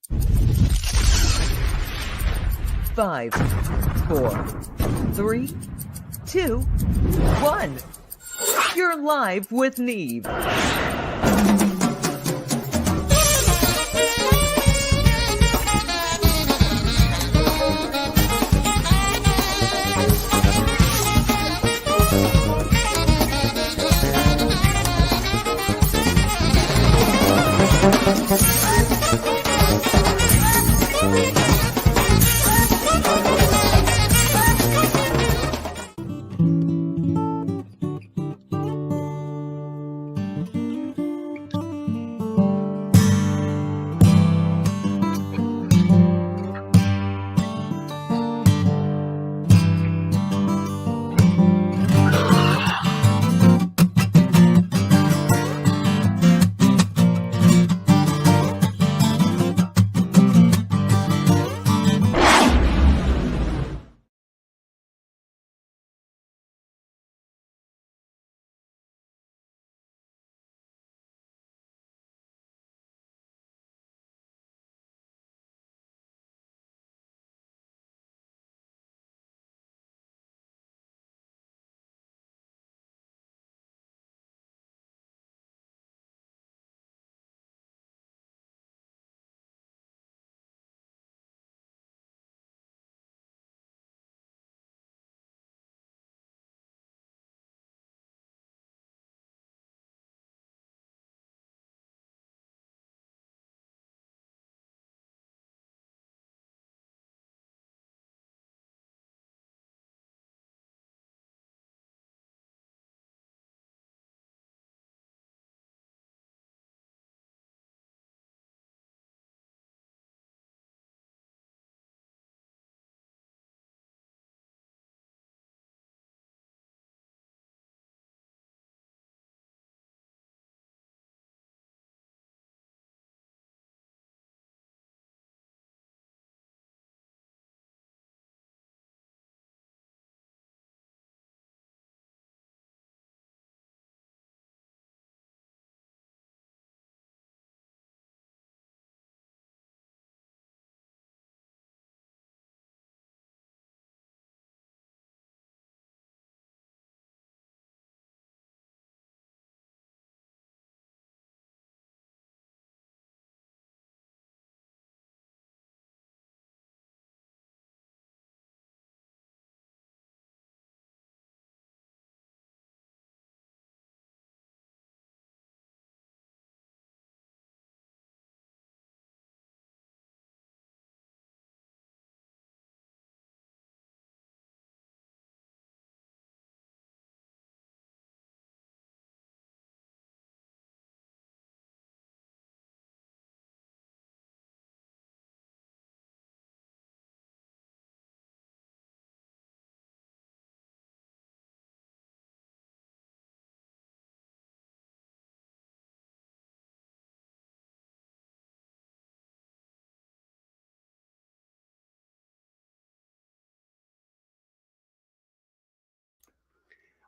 5, 4, 3, 2, 1. You're live with Neve.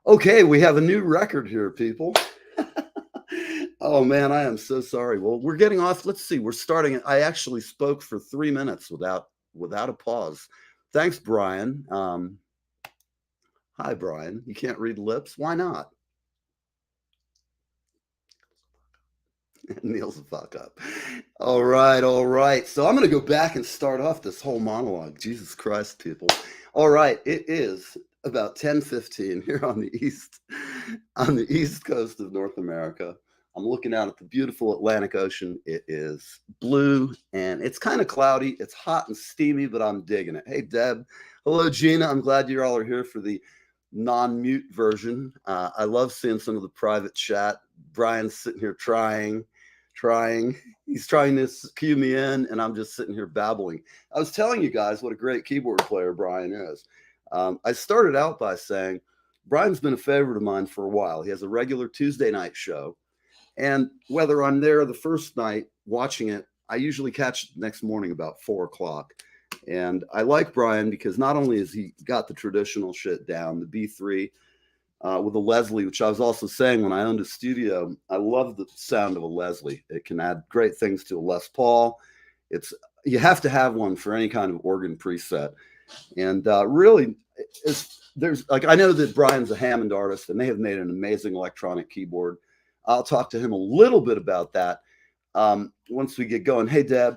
Okay, we have a new record here, people. Oh man, I am so sorry. Well, we're getting off. Let's see. We're starting. I actually spoke for 3 minutes without a pause. Thanks, Brian. Hi, Brian. You can't read lips. Why not? Neil's a fuck up. All right, all right. So I'm going to go back and start off this whole monologue. Jesus Christ, people. All right, it is about 10:15 here on the east coast of North America. I'm looking out at the beautiful Atlantic Ocean. It is blue and it's kind of cloudy. It's hot and steamy, but I'm digging it. Hey, Deb. Hello, Gina. I'm glad you all are here for the non-mute version. I love seeing some of the private chat. Brian's sitting here trying. He's trying to cue me in, and I'm just sitting here babbling. I was telling you guys what a great keyboard player Brian is. I started out by saying Brian's been a favorite of mine for a while. He has a regular Tuesday night show. And whether I'm there the first night watching it, I usually catch it the next morning about 4 o'clock. And I like Brian because not only has he got the traditional shit down, the B3 with a Leslie, which I was also saying when I owned a studio, I love the sound of a Leslie. It can add great things to a Les Paul. It's you have to have one for any kind of organ preset. And really, there's like, I know that Brian's a Hammond artist, and they have made an amazing electronic keyboard. I'll talk to him a little bit about that once we get going. Hey, Deb.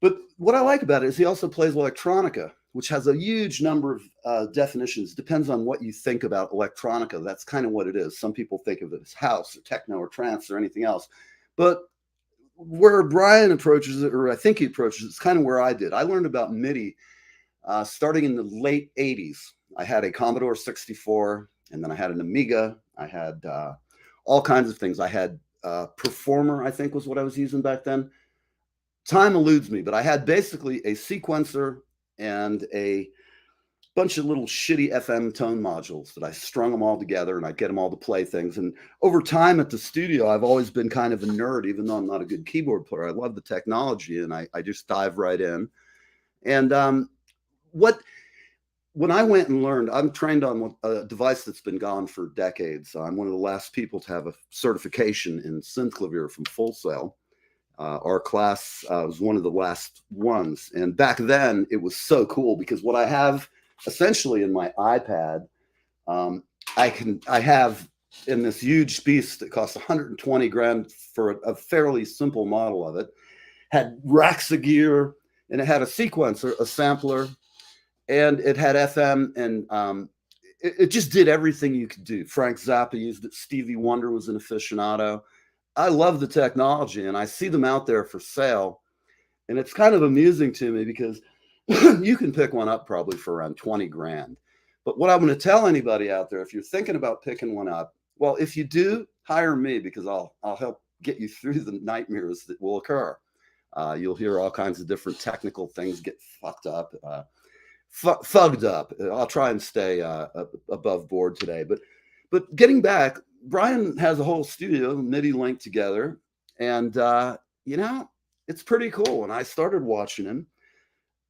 But what I like about it is he also plays electronica, which has a huge number of definitions. Depends on what you think about electronica. That's kind of what it is. Some people think of it as house or techno or trance or anything else. But where Brian approaches it, or I think he approaches it, it's kind of where I did. I learned about MIDI starting in the late 80s. I had a Commodore 64, and then I had an Amiga. I had all kinds of things. I had Performer, I think was what I was using back then. Time eludes me, but I had basically a sequencer and a bunch of little shitty FM tone modules that I strung them all together, and I'd get them all to play things. And over time at the studio, I've always been kind of a nerd, even though I'm not a good keyboard player. I love the technology, and I just dive right in. And when I went and learned, I'm trained on a device that's been gone for decades. I'm one of the last people to have a certification in synclavier from Full Sail. Our class was one of the last ones. And back then it was so cool because what I have essentially in my iPad, I have in this huge beast that costs 120 grand for a fairly simple model of it, had racks of gear, and it had a sequencer, a sampler, and it had FM, and it just did everything you could do. Frank Zappa used it. Stevie Wonder was an aficionado. I love the technology, and I see them out there for sale. And it's kind of amusing to me because you can pick one up probably for around 20 grand. But what I'm going to tell anybody out there, if you're thinking about picking one up, well, if you do, hire me because I'll help get you through the nightmares that will occur. You'll hear all kinds of different technical things get fucked up, fugged up. I'll try and stay above board today. But getting back, Brian has a whole studio MIDI linked together, and you know, it's pretty cool. And I started watching him,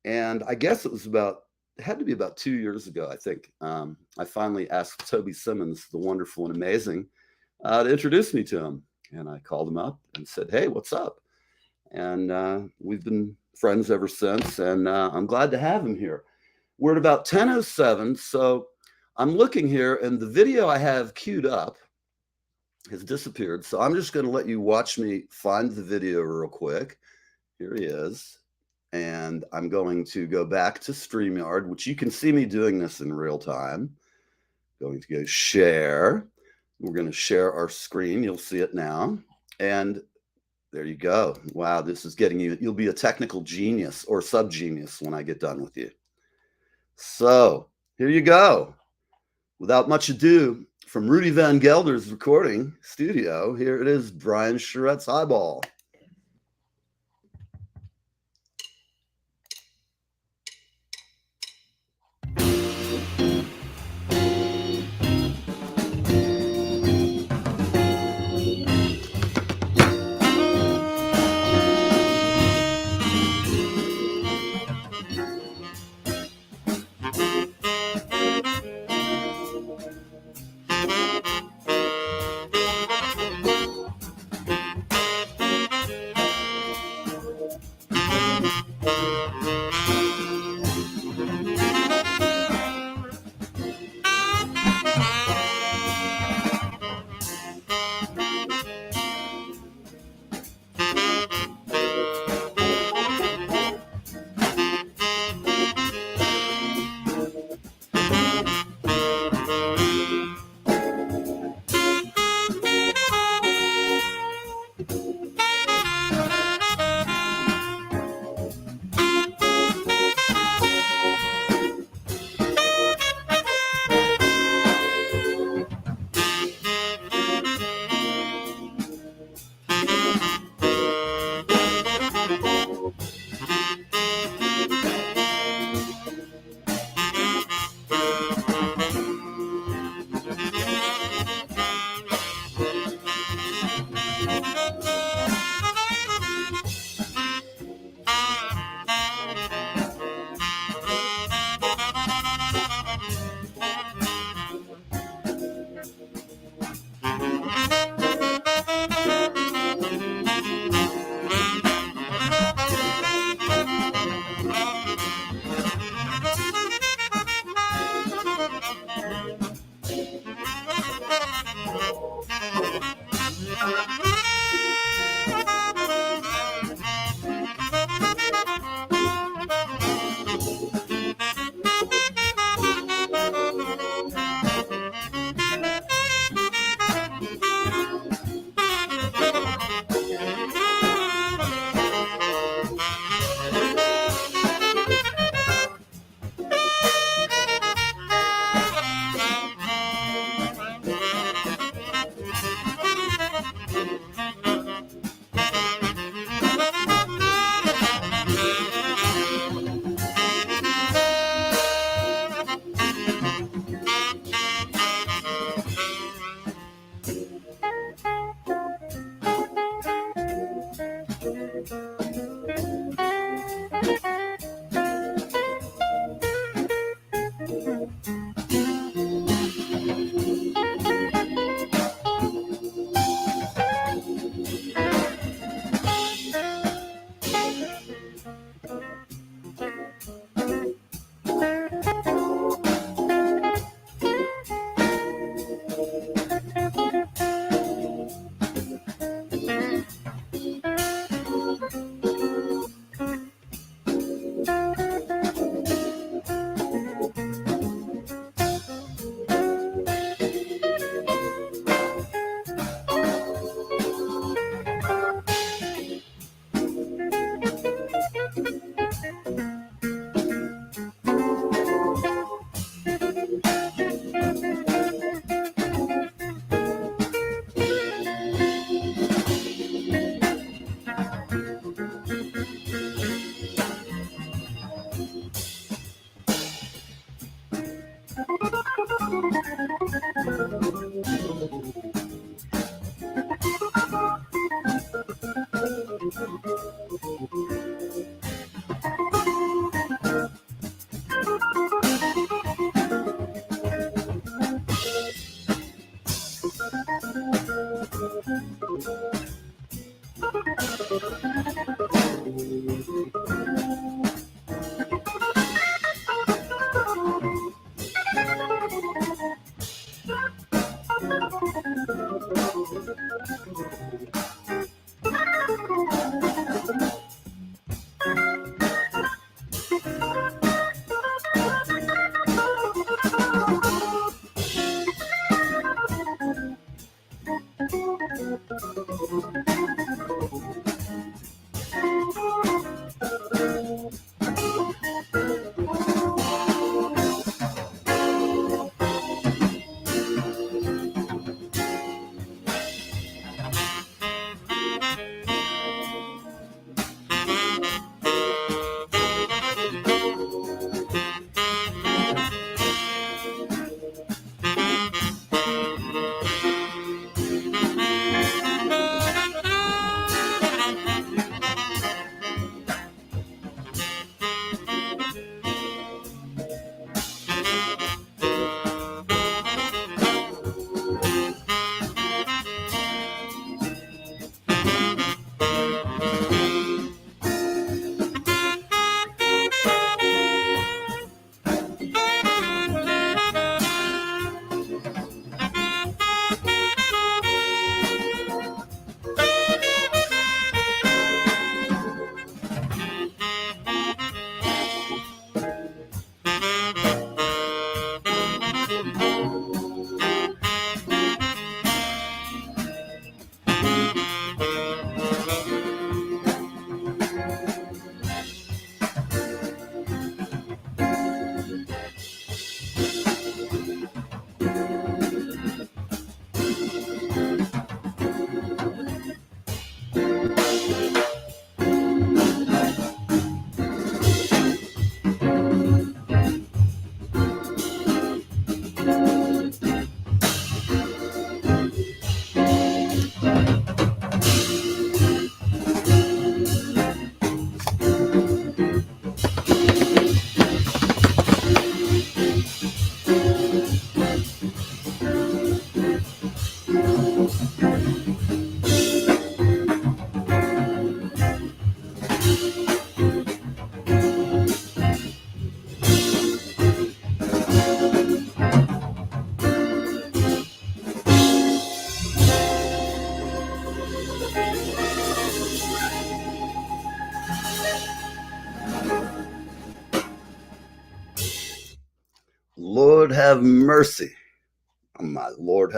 and I guess it had to be about 2 years ago, I think. I finally asked Toby Simmons, the wonderful and amazing, to introduce me to him. And I called him up and said, hey, what's up? And we've been friends ever since, and I'm glad to have him here. We're at about 10:07, so I'm looking here, and the video I have queued up has disappeared. So I'm just going to let you watch me find the video real quick. Here he is. And I'm going to go back to StreamYard, which you can see me doing this in real time. Going to go share. We're going to share our screen. You'll see it now. And there you go. Wow, this is getting you. You'll be a technical genius or sub-genius when I get done with you. So here you go. Without much ado, from Rudy Van Gelder's recording studio, here it is, Brian Charette's Eyeball. Lord have mercy. Oh, my Lord.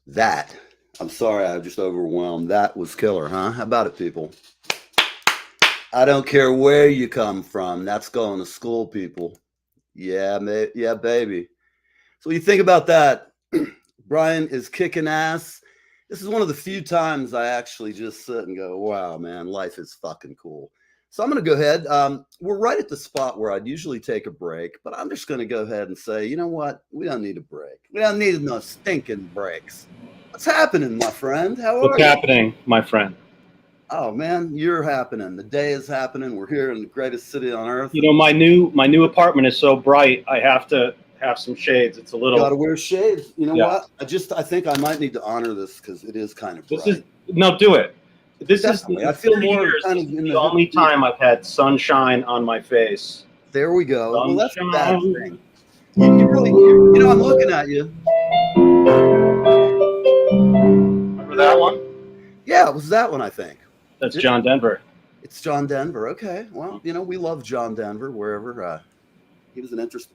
That, I'm sorry, I'm just overwhelmed. That was killer, huh? How about it, people? I don't care where you come from. That's going to school, people. Yeah, yeah, baby. So you think about that. Brian is kicking ass. This is one of the few times I actually just sit and go, wow, man, life is fucking cool. So I'm going to go ahead. We're right at the spot where I'd usually take a break, but I'm just going to go ahead and say, you know what? We don't need a break. We don't need no stinking breaks. What's happening, my friend? How are you? What's happening, my friend? Oh, man, you're happening. The day is happening. We're here in the greatest city on earth. You know, my new apartment is so bright. I have to have some shades. It's a little. Got to wear shades. You know Yeah. what? I think I might need to honor this because it is kind of bright. Do it. This Definitely. is. I feel 30 more years, kind of this in is the the only time I've had sunshine on my face. There we go. Sunshine. Well, that's a bad thing. You really, you know, I'm looking at you. Remember that one? Yeah, it was that one, I think. That's John Denver. It's John Denver. Okay. Well, you know, we love John Denver wherever he was an interesting.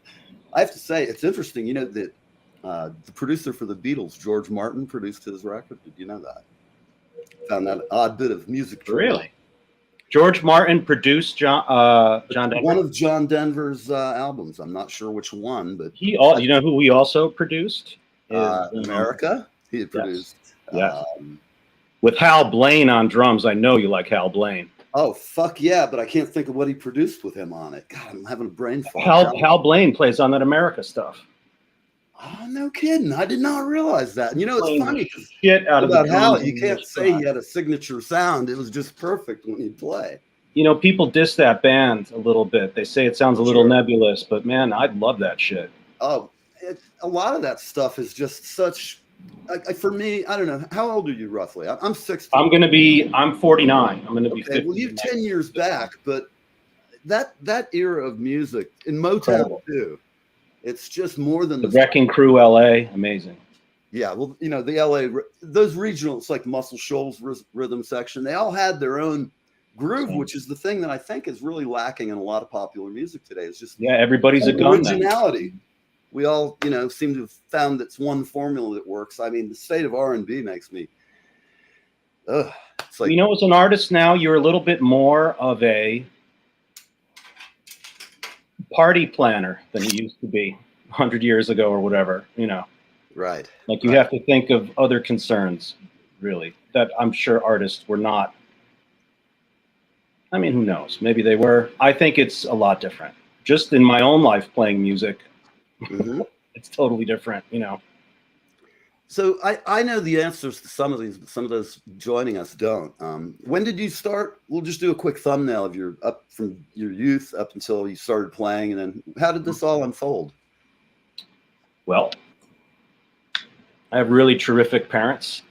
I have to say, it's interesting, you know, that The producer for the Beatles, George Martin, produced his record. Did you know that? Found that odd bit of music trivia. Really? George Martin produced John Denver? One of John Denver's albums. I'm not sure which one, but You know who he also produced? America. He had produced. Yes. With Hal Blaine on drums. I know you like Hal Blaine. Oh, fuck yeah, but I can't think of what he produced with him on it. God, I'm having a brain fart. Hal Blaine plays on that America stuff. Oh, no kidding. I did not realize that. And you know, it's funny shit out about of Hal, you can't say he had a signature sound. It was just perfect when he'd play. You know, people diss that band a little bit. They say it sounds a little nebulous, but man, I love that shit. Oh, a lot of that stuff is just such. For me, I don't know. How old are you roughly? I'm 60. I'm 49. I'm gonna be 50. Well, you're 10 years back, but that era of music in Motown too. It's just more than the Wrecking Crew, LA, amazing. Yeah, well, you know, the LA, those regionals like Muscle Shoals rhythm section, they all had their own groove, which is the thing that I think is really lacking in a lot of popular music today. It's just everybody's a gun. Originality. We all, you know, seem to have found that's one formula that works. I mean, the state of R&B makes me. It's like, you know, as an artist now, you're a little bit more of a party planner than you used to be 100 years ago or whatever, you know. Right. Like you have to think of other concerns, really, that I'm sure artists were not. I mean, who knows? Maybe they were. I think it's a lot different. Just in my own life playing music, it's totally different, you know. So I know the answers to some of these, but some of those joining us don't. When did you start? We'll just do a quick thumbnail of your up from your youth up until you started playing, and then how did this all unfold? Well, I have really terrific parents.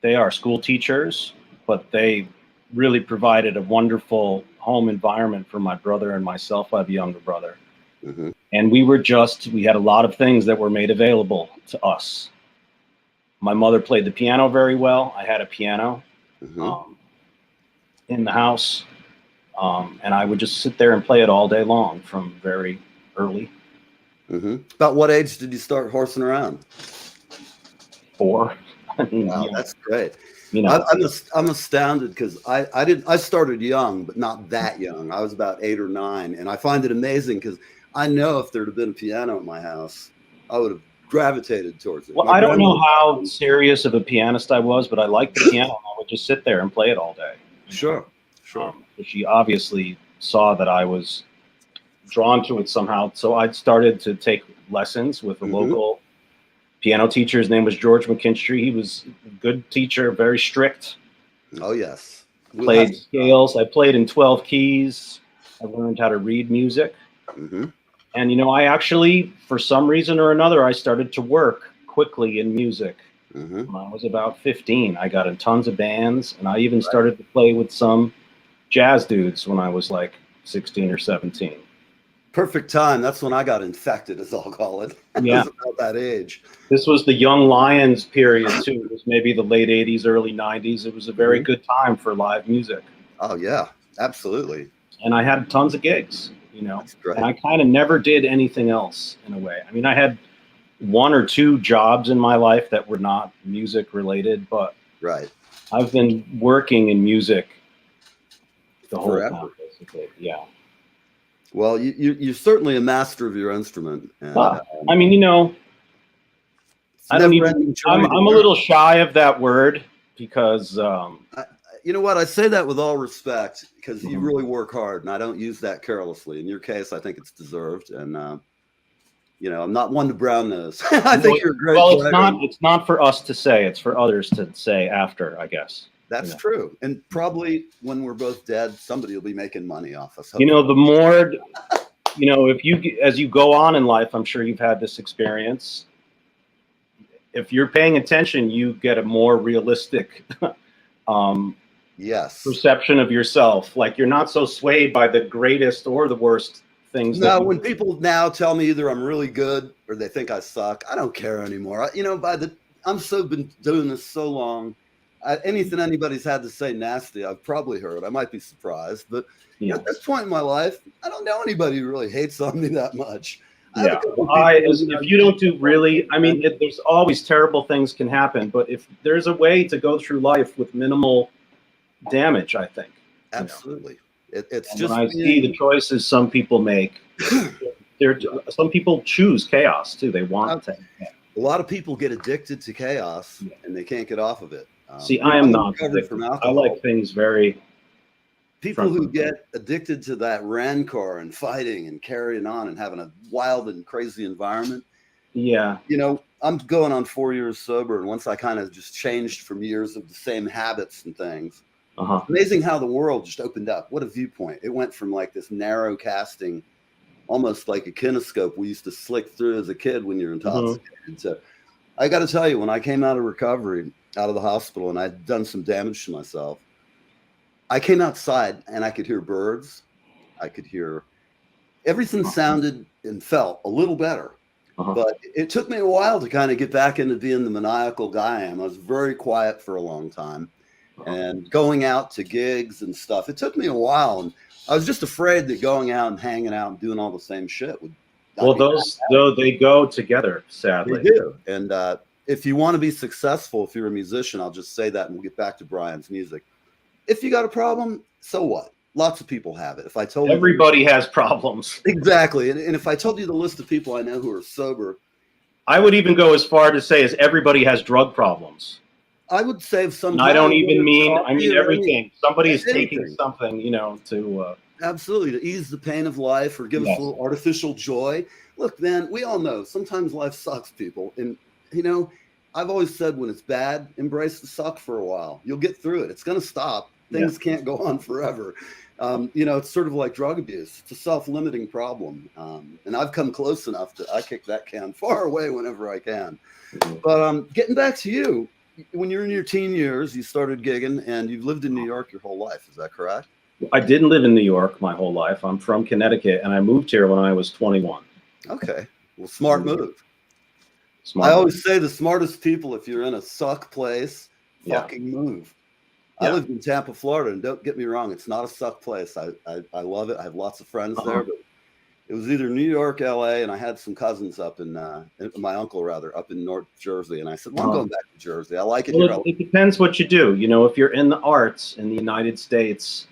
They are school teachers, but they really provided a wonderful home environment for my brother and myself. I have a younger brother. And we had a lot of things that were made available to us. My mother played the piano very well. I had a piano in the house. And I would just sit there and play it all day long from very early. About what age did you start horsing around? 4. Wow, that's great. You know, I'm astounded because I started young, but not that young. I was about 8 or 9, and I find it amazing because I know if there'd have been a piano at my house, I would have gravitated towards it. Well, I don't know how serious of a pianist I was, but I liked the piano. I would just sit there and play it all day. Sure. She obviously saw that I was drawn to it somehow, so I started to take lessons with a local piano teacher. His name was George McKinstry. He was a good teacher, very strict. Oh, yes. Played scales. I played in 12 keys. I learned how to read music. And, you know, I actually, for some reason or another, I started to work quickly in music. When I was about 15, I got in tons of bands, and I even started to play with some jazz dudes when I was like 16 or 17. Perfect time. That's when I got infected, as I'll call it. Yeah. I was about that age. This was the Young Lions period, too. It was maybe the late 80s, early 90s. It was a very good time for live music. Oh, yeah. Absolutely. And I had tons of gigs, you know. That's great. And I kind of never did anything else in a way. I mean, I had 1 or 2 jobs in my life that were not music related, but I've been working in music the whole time, basically. Yeah. Well, you're certainly a master of your instrument. And, I mean, you know, I'm a little shy of that word because you know what? I say that with all respect because you really work hard, and I don't use that carelessly. In your case, I think it's deserved, and you know, I'm not one to brown nose. I think you're a great. Well, it's not for us to say; it's for others to say after, I guess. That's true, and probably when we're both dead, somebody will be making money off us. You know, the more, you know, as you go on in life, I'm sure you've had this experience. If you're paying attention, you get a more realistic perception of yourself. Like you're not so swayed by the greatest or the worst things. No, when people now tell me either I'm really good or they think I suck, I don't care anymore. You know, been doing this so long. Anything anybody's had to say nasty, I've probably heard. I might be surprised, but at this point in my life, I don't know anybody who really hates on me that much. Yeah, if you don't do really, I mean, there's always terrible things can happen, but if there's a way to go through life with minimal damage, I think. Absolutely. It's And just when I see the choices some people make, some people choose chaos too. They want to. A lot of people get addicted to chaos and they can't get off of it. See, I am not recovered from addicted. alcohol. I like things very. People who get addicted to that rancor and fighting and carrying on and having a wild and crazy environment. Yeah. You know, I'm going on 4 years sober, and once I kind of just changed from years of the same habits and things, it's amazing how the world just opened up. What a viewpoint. It went from like this narrow casting, almost like a kinescope we used to slick through as a kid when you're intoxicated. So I got to tell you, when I came out of recovery, out of the hospital, and I'd done some damage to myself, I came outside and I could hear birds. I could hear everything sounded and felt a little better. But it took me a while to kind of get back into being the maniacal guy I am. I was very quiet for a long time and going out to gigs and stuff. It took me a while. And I was just afraid that going out and hanging out and doing all the same shit would. Well, they go together, sadly. They do. And if you want to be successful, if you're a musician, I'll just say that and we'll get back to Brian's music. If you got a problem, so what? Lots of people have it. If I told everybody has problems. Exactly. And if I told you the list of people I know who are sober, I would even go as far to say as everybody has drug problems. I would say some. I don't even mean, I mean everything. Somebody is taking something, you know, to absolutely to ease the pain of life or give us a little artificial joy. Look, man, we all know sometimes life sucks, people. And you know, I've always said when it's bad, embrace the suck for a while. You'll get through it. It's going to stop. Things can't go on forever. You know, it's sort of like drug abuse. It's a self-limiting problem. And I've come close enough that I kick that can far away whenever I can. But getting back to you, when you're in your teen years, you started gigging and you've lived in New York your whole life. Is that correct? I didn't live in New York my whole life. I'm from Connecticut and I moved here when I was 21. Okay. Well, smart move. I always say the smartest people, if you're in a suck place, fucking move. I lived in Tampa, Florida, and don't get me wrong, it's not a suck place. I love it. I have lots of friends there, but it was either New York, LA, and I had some cousins up in my uncle rather up in North Jersey, and I said, well, I'm going back to Jersey. I like it here. It depends what you do. You know, if you're in the arts in the United States,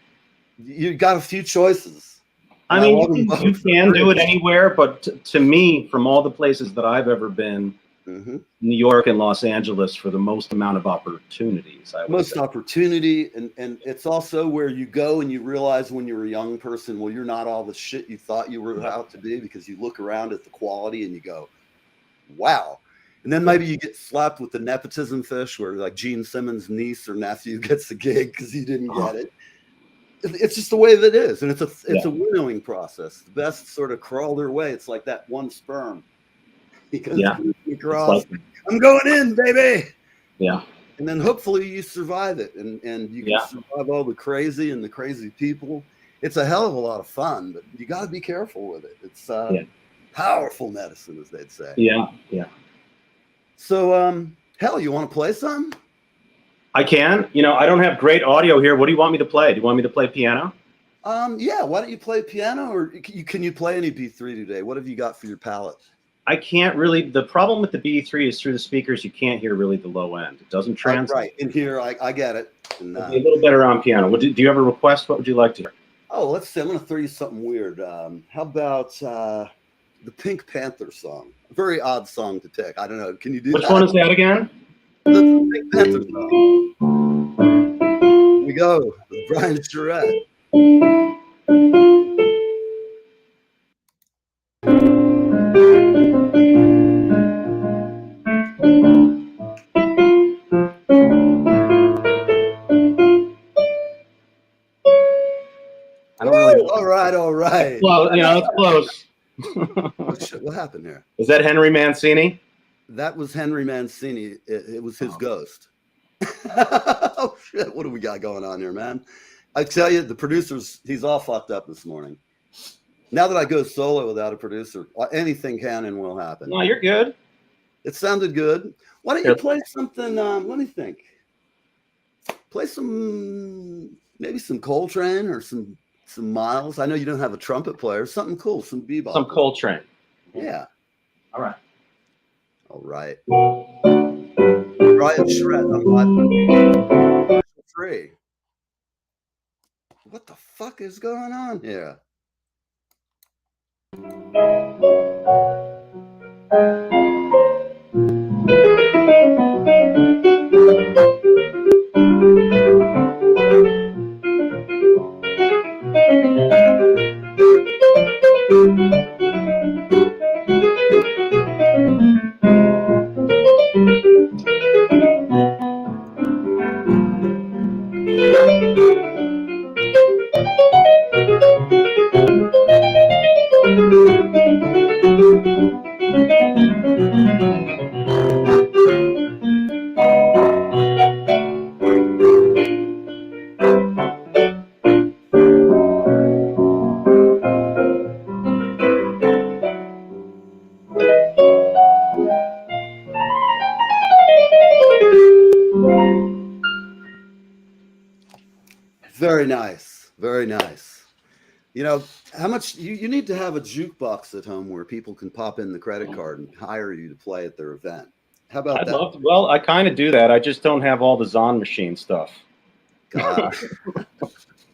you got a few choices. I mean, you can do it anywhere, but to me, from all the places that I've ever been, New York and Los Angeles for the most amount of opportunities. Most opportunity, and it's also where you go and you realize when you're a young person, well, you're not all the shit you thought you were out to be, because you look around at the quality and you go, wow. And then maybe you get slapped with the nepotism fish where like Gene Simmons' niece or nephew gets a gig because he didn't get it. It's just the way that it is. And it's a winnowing process. The best sort of crawl their way. It's like that one sperm. Because across, I'm going in, baby. Yeah. And then hopefully you survive it and you can survive all the crazy and the crazy people. It's a hell of a lot of fun, but you got to be careful with it. It's powerful medicine, as they'd say. Yeah. Yeah. So, hell, you want to play some? I can. You know, I don't have great audio here. What do you want me to play? Do you want me to play piano? Yeah. Why don't you play piano, or can you play any B3 today? What have you got for your palette? I can't really. The problem with the B3 is through the speakers, you can't hear really the low end. It doesn't translate. Right. In here, I get it. And, a little better on piano. Do you have a request? What would you like to hear? Oh, let's see. I'm going to throw you something weird. How about the Pink Panther song? A very odd song to pick. I don't know. Can you do Which one is that again? The Pink Panther song. Here we go. With Brian Charette. All right. Well, you know, it's close. What happened here? Is that Henry Mancini? That was Henry Mancini. It was his ghost. Oh, shit. What do we got going on here, man? I tell you, the producer's, he's all fucked up this morning. Now that I go solo without a producer, anything can and will happen. No, you're good. It sounded good. Why don't you play something? Let me think. Play maybe some Coltrane or some Miles. I know you don't have a trumpet player. Something cool, some bebop. Some Coltrane. Yeah. All right. All right. Brian Charette, I'm live free. What the fuck is going on here? Very nice. Very nice. You know, how much you need to have a jukebox at home where people can pop in the credit card and hire you to play at their event. How about I'd that? love to. Well, I kind of do that. I just don't have all the Zon machine stuff. God.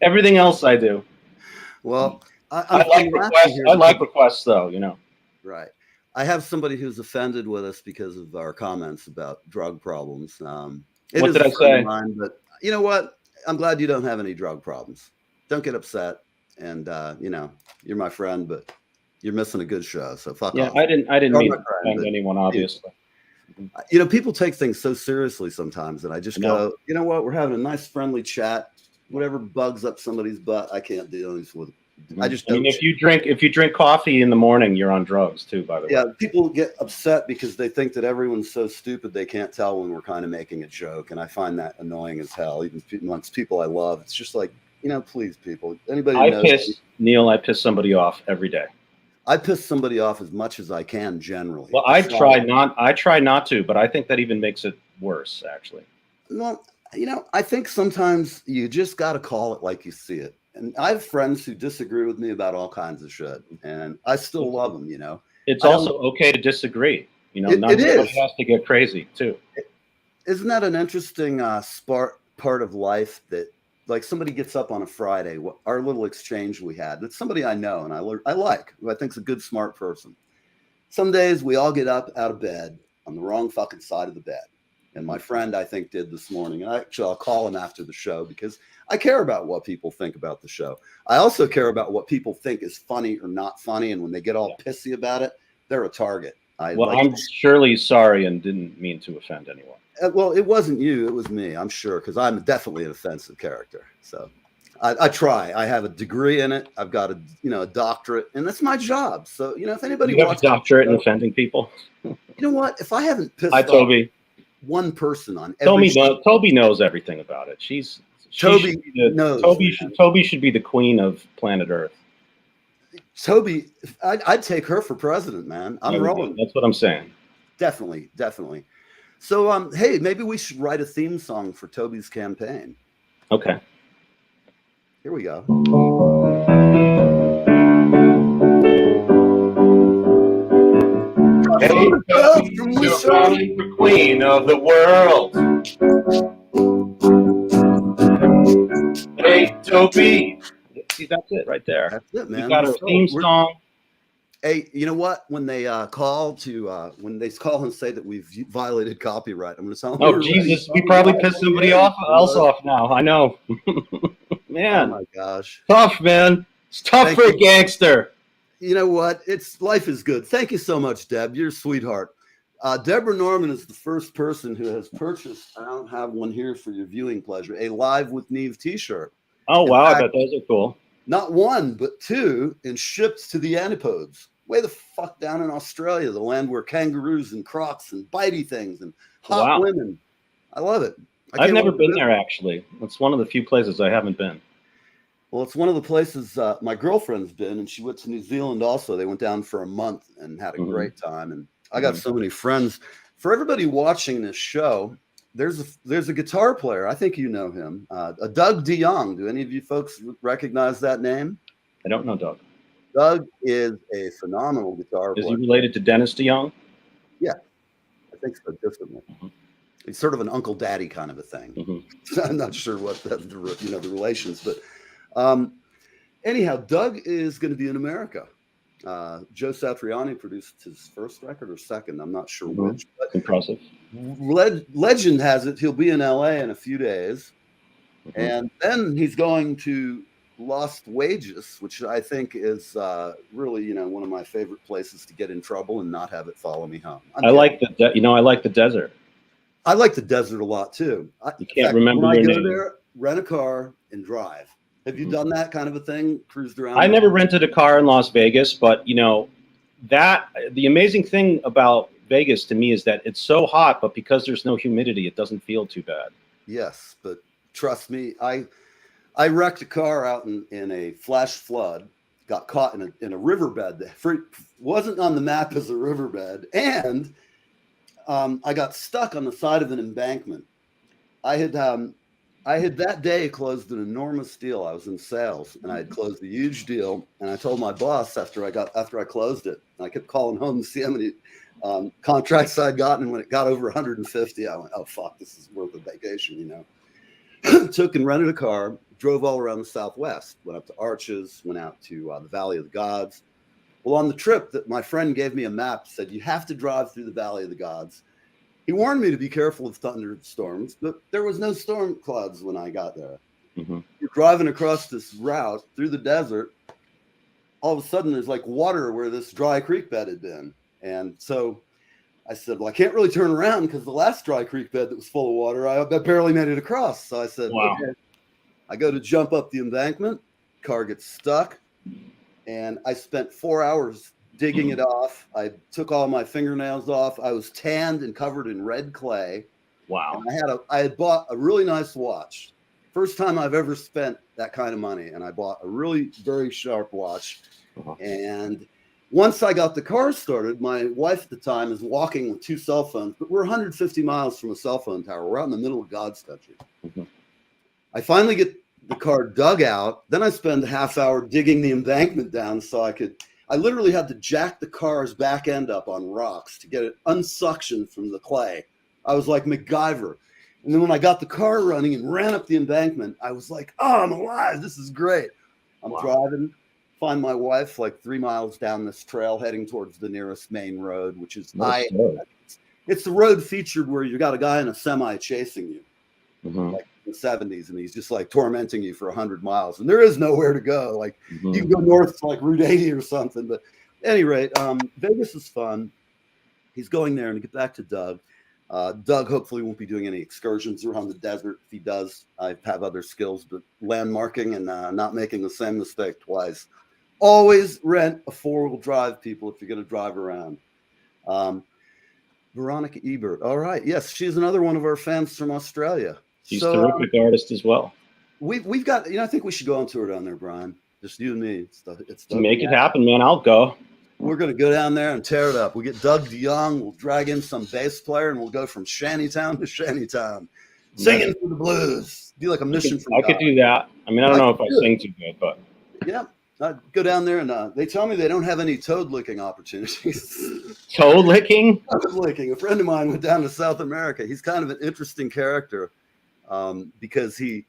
Everything else I do. Well, I like requests. I like requests, though. You know. Right. I have somebody who's offended with us because of our comments about drug problems. What did I say? Mine, but you know what? I'm glad you don't have any drug problems. Don't get upset. And you know, you're my friend, but you're missing a good show. So fuck off. Yeah, I didn't mean to offend anyone, obviously. You know, people take things so seriously sometimes, and I just go, you know what? We're having a nice, friendly chat. Whatever bugs up somebody's butt, I can't deal with. I just don't. I mean, if you drink coffee in the morning, you're on drugs too. By the way. Yeah, people get upset because they think that everyone's so stupid they can't tell when we're kind of making a joke, and I find that annoying as hell. Even amongst people I love, it's just like, you know, please, people. Anybody who knows Neil, I piss somebody off every day. I piss somebody off as much as I can generally. Well, I try not to, but I think that even makes it worse, actually. Well, you know, I think sometimes you just got to call it like you see it. And I have friends who disagree with me about all kinds of shit, and I still love them, you know. It's also okay to disagree. You know, not everybody has to get crazy, too. Isn't that an interesting part of life that, like, somebody gets up on a Friday, our little exchange we had, it's somebody I know and I like, who I think's a good, smart person. Some days we all get up out of bed on the wrong fucking side of the bed. And my friend, I think, did this morning. And I'll call him after the show because I care about what people think about the show. I also care about what people think is funny or not funny. And when they get all pissy about it, they're a target. I'm surely sorry and didn't mean to offend anyone. Well, it wasn't you. It was me, I'm sure, because I'm definitely an offensive character. So I try. I have a degree in it. I've got a doctorate, and that's my job. So, you know, if anybody wants a doctorate in offending people, you know what? If I haven't pissed off Toby. One person on every Toby knows everything about it. Toby knows. Toby should be the queen of planet Earth. Toby, I'd take her for president, man. I'm rolling. That's what I'm saying. Definitely. So, hey, maybe we should write a theme song for Toby's campaign. Okay. Here we go. Hey, the queen of the world. Hey, Toby. See, that's it right there. That's it, man. We got our theme song. Hey, you know what? When they call and say that we've violated copyright, I'm going to tell them. Oh, Jesus, we probably pissed somebody else off now. I know. Man. Oh, my gosh. Tough, man. It's tough for a gangster. You know what? Life is good. Thank you so much, Deb. You're a sweetheart. Deborah Norman is the first person who has purchased, I don't have one here for your viewing pleasure, a Live with Neve t-shirt. Oh, wow. I bet those are cool. Not one, but two, and shipped to the antipodes. Way the fuck down in Australia, the land where kangaroos and crocs and bitey things and hot women. I love it. I've never been there, actually. It's one of the few places I haven't been. Well, it's one of the places my girlfriend's been, and she went to New Zealand also. They went down for a month and had a great time. And I got so many friends. For everybody watching this show, there's a guitar player. I think you know him, Doug DeYoung. Do any of you folks recognize that name? I don't know Doug. Doug is a phenomenal guitar Is player. he related to Dennis DeYoung? Yeah, I think so, distantly. It's sort of an uncle daddy kind of a thing. So I'm not sure what the relations, but anyhow, Doug is going to be in America. Joe Satriani produced his first record or second, I'm not sure which. But impressive. Legend has it he'll be in LA in a few days, and then he's going to Lost Wages, which I think is really, one of my favorite places to get in trouble and not have it follow me home. I like the desert. I like the desert a lot too. You can't remember when your I go name. there, rent a car and drive. Have you done that kind of a thing? Cruised around? I never rented a car in Las Vegas, but the amazing thing about Vegas to me is that it's so hot, but because there's no humidity, it doesn't feel too bad. Yes, but trust me, I wrecked a car out in a flash flood, got caught in a riverbed that wasn't on the map as a riverbed, and I got stuck on the side of an embankment. I had that day closed an enormous deal. I was in sales, and I had closed a huge deal. And I told my boss after I closed it, and I kept calling home to see how many contracts I'd gotten. And when it got over 150, I went, "Oh fuck, this is worth a vacation," Took and rented a car, drove all around the Southwest, went up to Arches, went out to the Valley of the Gods. Well, on the trip, that my friend gave me a map, said you have to drive through the Valley of the Gods. He warned me to be careful of thunderstorms, but there was no storm clouds when I got there. You're driving across this route through the desert. All of a sudden, there's like water where this dry creek bed had been. And so I said, well, I can't really turn around because the last dry creek bed that was full of water, I barely made it across. So I said, wow. Okay. I go to jump up the embankment, car gets stuck, and I spent 4 hours digging it off. I took all my fingernails off. I was tanned and covered in red clay. Wow. And I had bought a really nice watch. First time I've ever spent that kind of money. And I bought a really very sharp watch. And once I got the car started, my wife at the time is walking with 2 cell phones, but we're 150 miles from a cell phone tower. We're out in the middle of God's country. I finally get the car dug out. Then I spend a half hour digging the embankment down so I literally had to jack the car's back end up on rocks to get it unsuctioned from the clay. I was like MacGyver. And then when I got the car running and ran up the embankment, I was like, oh, I'm alive. This is great. I'm driving, find my wife like 3 miles down this trail heading towards the nearest main road, which is it's the road featured where you got a guy in a semi chasing you. Like in the 70s, and he's just like tormenting you for 100 miles, and there is nowhere to go. Like you can go north to like Route 80 or something. But at any rate, Vegas is fun. He's going there, and to get back to Doug, Doug hopefully won't be doing any excursions around the desert. If he does, I have other skills, but landmarking and not making the same mistake twice. Always rent a 4-wheel drive, people, if you're going to drive around. Veronica Ebert. All right. Yes, she's another one of our fans from Australia. She's a terrific artist as well. We've got, I think we should go on tour down there, Brian. Just you and me. It's make it happen, man. I'll go. We're going to go down there and tear it up. We'll get Doug DeYoung. We'll drag in some bass player, and we'll go from shantytown to shantytown, singing for the blues. Be like a mission from God. I could do that. I mean, I don't know if I sing too good, but. Yeah. I'd go down there, and they tell me they don't have any toad licking opportunities. Toad licking? Toad licking. A friend of mine went down to South America. He's kind of an interesting character. Because he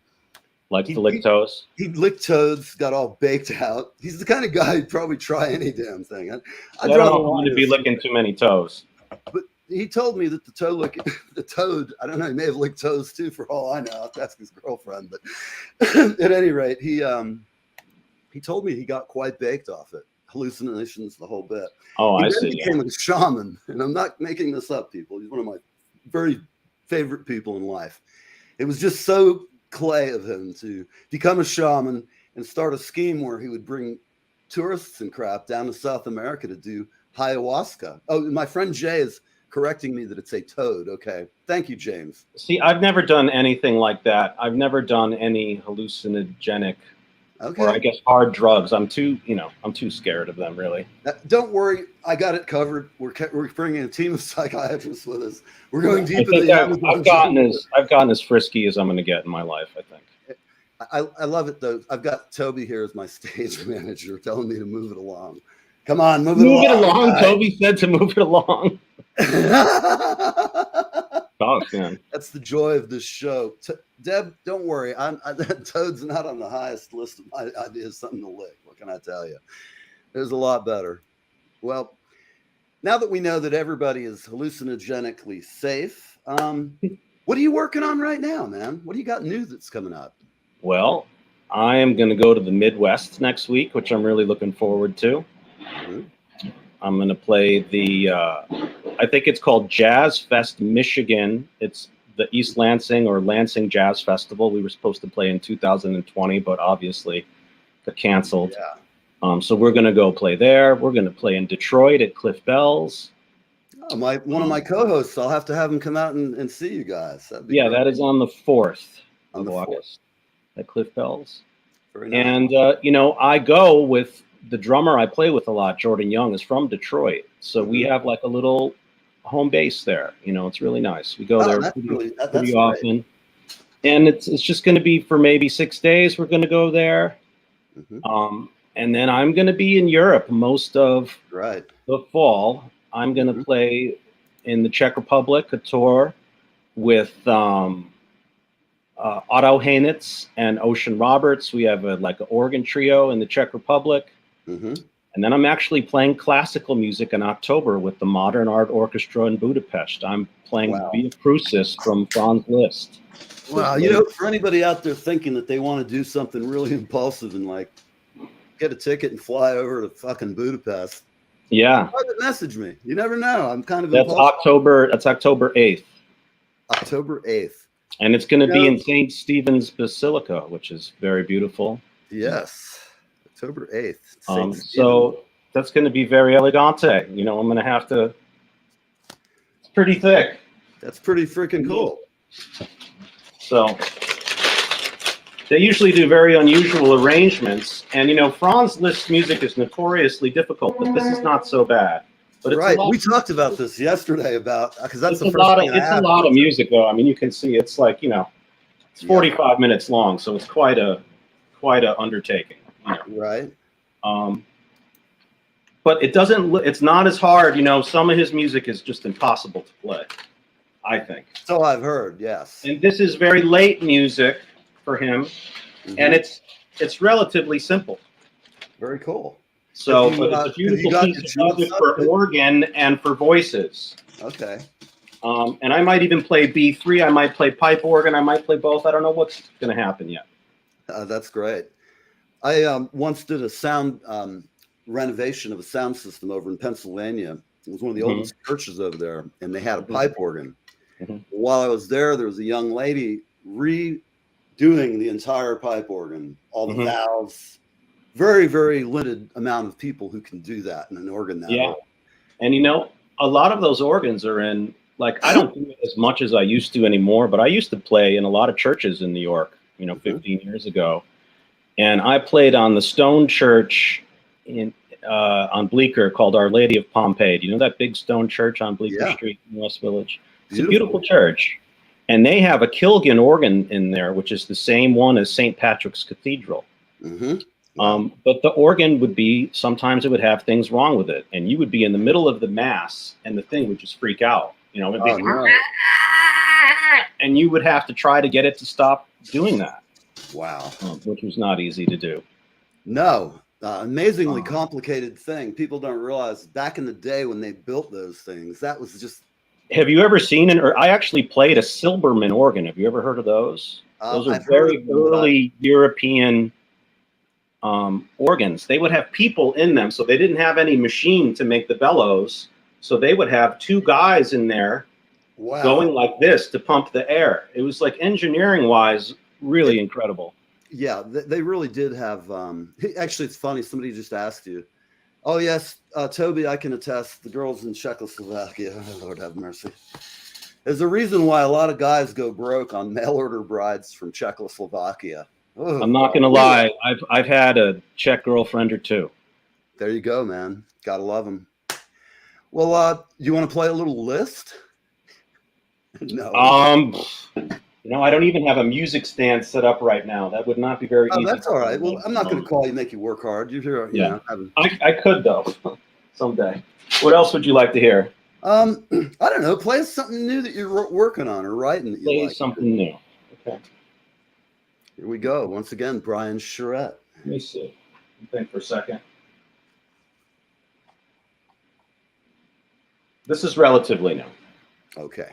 likes to lick toes. He licked toads, got all baked out. He's the kind of guy who'd probably try any damn thing. I don't want to be licking too many toes. But he told me that the toad, I don't know, he may have licked toes too, for all I know. I'll have to ask his girlfriend. But at any rate, he told me he got quite baked off it. Hallucinations, the whole bit. Oh, I see. He became a shaman, and I'm not making this up, people. He's one of my very favorite people in life. It was just so clay of him to become a shaman and start a scheme where he would bring tourists and crap down to South America to do ayahuasca. Oh, my friend Jay is correcting me that it's a toad. Okay. Thank you, James. See, I've never done anything like that. I've never done any hallucinogenic or I guess hard drugs. I'm too scared of them, really. Don't worry. I got it covered. We're bringing a team of psychiatrists with us. We're going deep into the Amazon. I've gotten as frisky as I'm going to get in my life, I think. I love it though. I've got Toby here as my stage manager, telling me to move it along. Come on, move it along. Toby said to move it along. Oh, man. That's the joy of this show. Deb, don't worry. Toad's not on the highest list of my ideas. Something to lick. What can I tell you? There's a lot better. Well, now that we know that everybody is hallucinogenically safe, what are you working on right now, man? What do you got new that's coming up? Well, I am going to go to the Midwest next week, which I'm really looking forward to. Mm-hmm. I'm going to play the, I think it's called Jazz Fest Michigan. It's the East Lansing or Lansing Jazz Festival. We were supposed to play in 2020, but obviously got canceled. Yeah. So we're going to go play there. We're going to play in Detroit at Cliff Bell's. Oh, one of my co-hosts, I'll have to have him come out and see you guys. Yeah, great. That is on the 4th of August at Cliff Bell's. Very nice. And, I go with the drummer I play with a lot, Jordan Young, is from Detroit. So we have like a little home base there. It's really nice. We go there pretty often. And it's just going to be for maybe 6 days. We're going to go there. Mm-hmm. And then I'm going to be in Europe most of the fall. I'm going to play in the Czech Republic, a tour with Otto Hainitz and Ocean Roberts. We have an organ trio in the Czech Republic. Mm-hmm. And then I'm actually playing classical music in October with the Modern Art Orchestra in Budapest. I'm playing Via Crucis from Franz Liszt. Wow, for anybody out there thinking that they want to do something really impulsive and get a ticket and fly over to fucking Budapest. Yeah. Private message me. You never know. I'm kind of That's October 8th. October 8th. And it's going to be in St. Stephen's Basilica, which is very beautiful. Yes. October 8th. So that's going to be very elegante. I'm going to have to. It's pretty thick. That's pretty freaking cool. So they usually do very unusual arrangements. And, Franz Liszt's music is notoriously difficult, but this is not so bad. But it's we talked about this yesterday because that's the first thing It's a lot of music, though. I mean, you can see it's it's 45 minutes long, so it's quite a undertaking. Right. But it's not as hard. Some of his music is just impossible to play, I think. So I've heard, yes. And this is very late music for him, and it's relatively simple. Very cool. So, but it's a beautiful piece of music for organ and for voices. Okay. And I might even play B3. I might play pipe organ. I might play both. I don't know what's going to happen yet. That's great. I once did a sound renovation of a sound system over in Pennsylvania. It was one of the oldest churches over there, and they had a pipe organ. Mm-hmm. While I was there was a young lady redoing the entire pipe organ, all the valves. Very, very limited amount of people who can do that in an organ that way. And a lot of those organs are in I don't do it as much as I used to anymore, but I used to play in a lot of churches in New York, 15 years ago. And I played on the stone church on Bleecker called Our Lady of Pompeii. Do you know that big stone church on Bleecker Street in West Village? It's a beautiful church. And they have a Kilgan organ in there, which is the same one as St. Patrick's Cathedral. Mm-hmm. But the organ sometimes it would have things wrong with it. And you would be in the middle of the mass and the thing would just freak out. It'd be and you would have to try to get it to stop doing that. Wow. Which was not easy to do. No. Amazingly complicated thing. People don't realize back in the day when they built those things, that was just. Have you ever seen I actually played a Silberman organ. Have you ever heard of those? Those are very early European organs. They would have people in them, so they didn't have any machine to make the bellows. So they would have two guys in there going like this to pump the air. It was engineering wise, really incredible. Yeah, they really did have. Actually, it's funny. Somebody just asked you. Oh yes, Toby, I can attest. The girls in Czechoslovakia. Oh, Lord have mercy. There's a reason why a lot of guys go broke on mail order brides from Czechoslovakia. Oh, I'm not gonna lie. I've had a Czech girlfriend or two. There you go, man. Gotta love them. Well, you want to play a little Liszt? No. You know, I don't even have a music stand set up right now. That would not be very Oh, easy. that's all right. Well, I'm not going to call you, make you work hard. You're here, you know. I could though, someday. What else would you like to hear? I don't know. Play something new that you're working on or writing that you Play like. something new. Okay. Here we go. Once again, Brian Charette. Let me see. Think for a second. This is relatively new. Okay.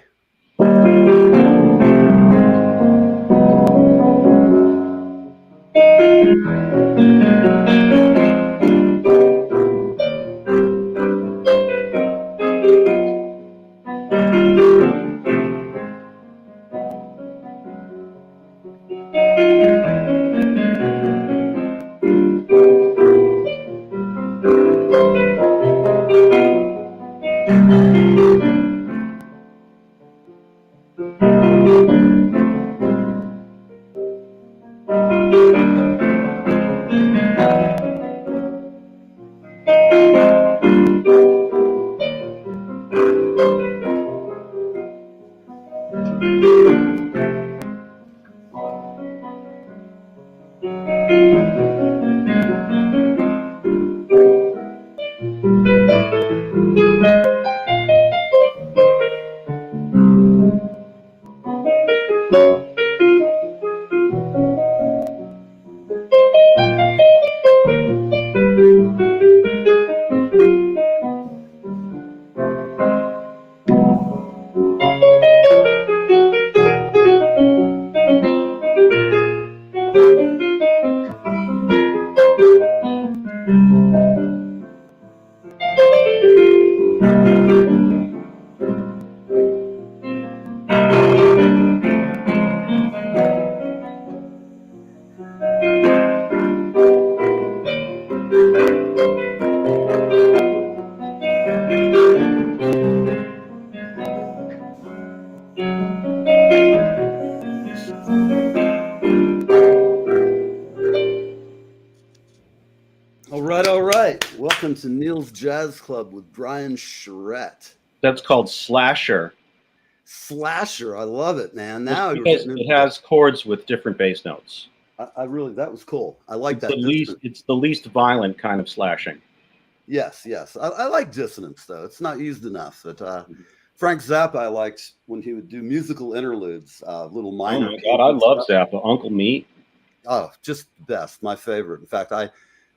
All right. Welcome to Neil's Jazz Club with Brian Charette. That's called Slasher. Slasher. I love it, man. Now it has chords with different bass notes. I really, that was cool. I like that. It's the least violent kind of slashing. Yes. I like dissonance, though. It's not used enough. But Frank Zappa, I liked when he would do musical interludes, little minor. Oh my God, I love Zappa. Uncle Meat. Oh, just the best. My favorite. In fact,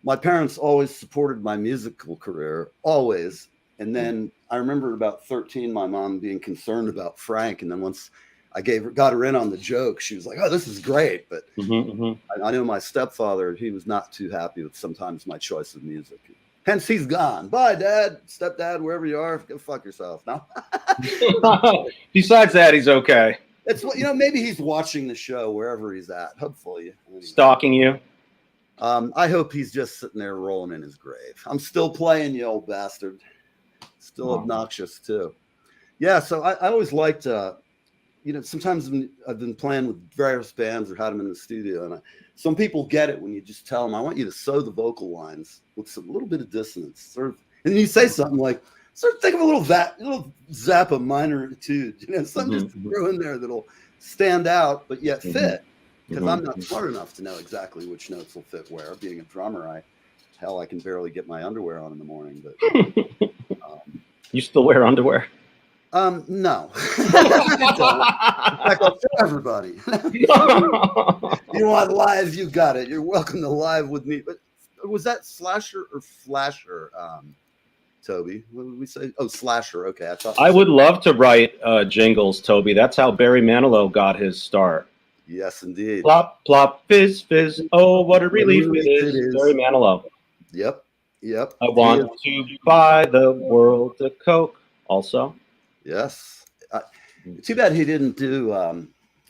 my parents always supported my musical career, always. And then I remember about 13, my mom being concerned about Frank. And then once I got her in on the joke, she was like, "Oh, this is great." But I know my stepfather, he was not too happy with sometimes my choice of music. Hence, he's gone. Bye, Dad, stepdad, wherever you are. Go fuck yourself. No. Besides that, he's okay. It's what, maybe he's watching the show wherever he's at. Hopefully. Anyway. Stalking you. I hope he's just sitting there rolling in his grave. I'm still playing, you old bastard. Still obnoxious too. Yeah, so I always liked, sometimes I've been playing with various bands or had them in the studio, and some people get it when you just tell them, "I want you to sew the vocal lines with a little bit of dissonance," sort of, and then you say something like, "Sort of think of a little Zappa minor etude, something just to throw in there that'll stand out but yet fit." Because I'm not smart enough to know exactly which notes will fit where. Being a drummer, I can barely get my underwear on in the morning. But you still wear underwear? No. In fact, I'll show everybody. You want live? You got it. You're welcome to live with me. But was that Slasher or Flasher, Toby? What did we say? Oh, Slasher. Okay, I would love to write jingles, Toby. That's how Barry Manilow got his start. Yes, indeed. Plop, plop, fizz, fizz. Oh, what a relief it is. Barry Manilow. Yep. I want to buy the world a Coke. Also. Yes. Too bad he didn't do. I'm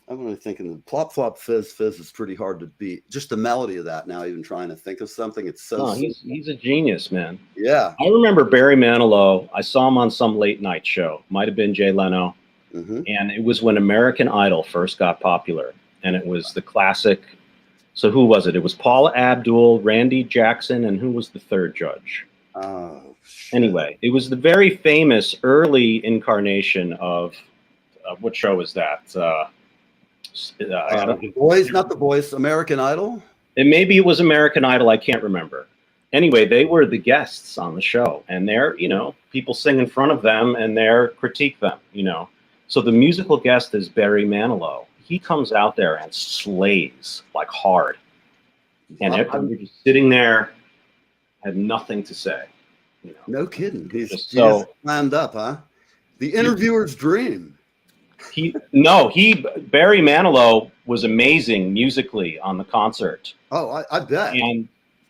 really thinking the plop, flop, fizz, fizz is pretty hard to beat. Just the melody of that. Now, even trying to think of something, it's so. He's a genius, man. Yeah. I remember Barry Manilow. I saw him on some late night show. Might have been Jay Leno. And it was when American Idol first got popular. And it was the classic. So who was it? It was Paula Abdul, Randy Jackson, and who was the third judge? Oh, shit. Anyway, it was the very famous early incarnation of what show is that? I don't, Voice, not The Voice, American Idol. and maybe it was American Idol. I can't remember. Anyway, they were the guests on the show, and they're, people sing in front of them and they're critique them, So the musical guest is Barry Manilow. He comes out there and slays like hard. And we're just sitting there, had nothing to say. No kidding. He's so slammed up, huh? The interviewer's dream. Barry Manilow was amazing musically on the concert. Oh, I bet.